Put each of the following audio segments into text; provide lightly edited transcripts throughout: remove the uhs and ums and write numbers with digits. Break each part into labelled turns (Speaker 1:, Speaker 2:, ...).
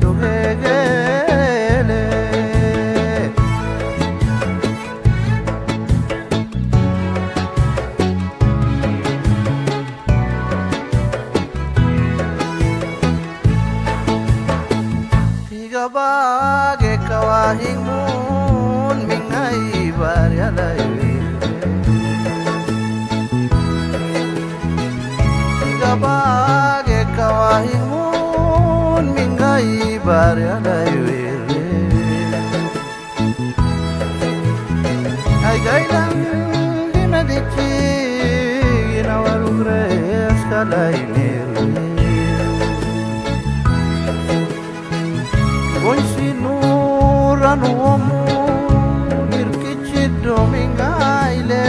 Speaker 1: dugegele tiga bage kawahingun mingai baryalai tiga bage kawahingun mingai baryalai ay gailang dinadichi inawarugres kalay Hoy sinuran uomo irkichi domingaile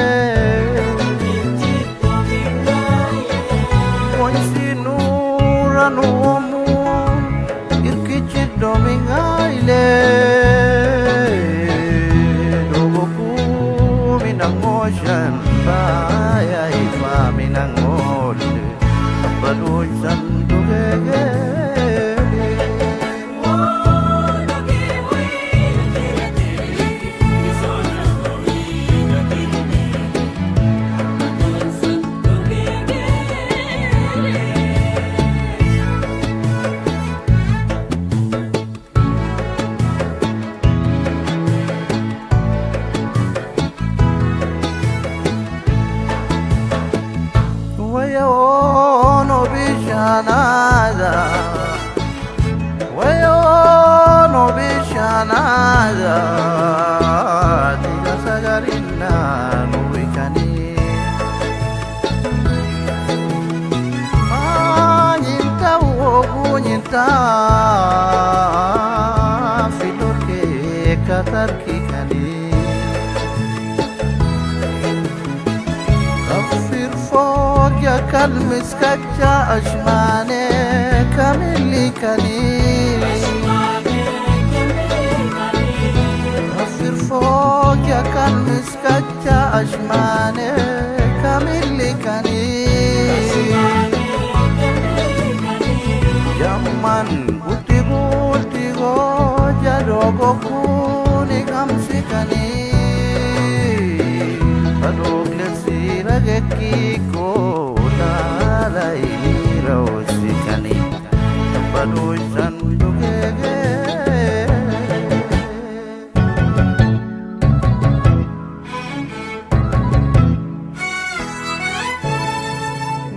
Speaker 1: Hoy sinuran uomo irkichi domingaile Dogo ku minang ocean baya ifa minang ol Baluj sandu gege ويونو بشنازة ويونو بشنازة تيجا سجرنا نويكاني ما نينتا وغو نينتا في تركي كتركي كاني يا كالمسكتة أشماني كاملي كني غفر فوق يا كالمسكتة أشماني كاملي كني Jaman guti go jadogo kuni kamsikani Padog lesira gekiko Rausikani Baluj sandu gege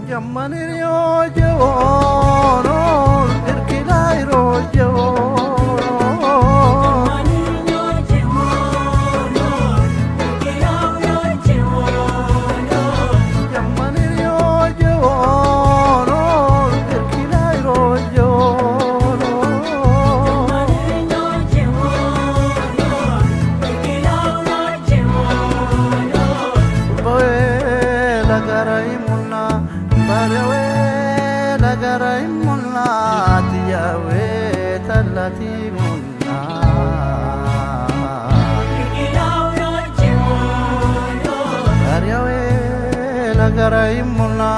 Speaker 1: Jamanir yo jawono irkilai ro jawono Garaimunna tiyawe talati munna Garyawe la garaimunna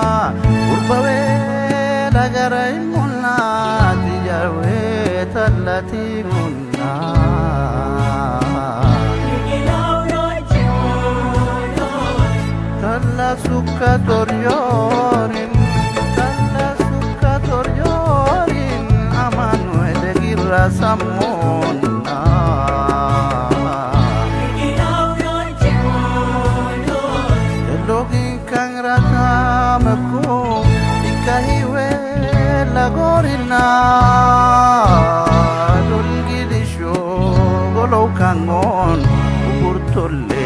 Speaker 1: urbawe la garaimunna tiyawe talati munna Talla sukka toryorin Samona Logi kang rakamku ikahiwe lagorina Dulgi disho golo kangon ukur tolle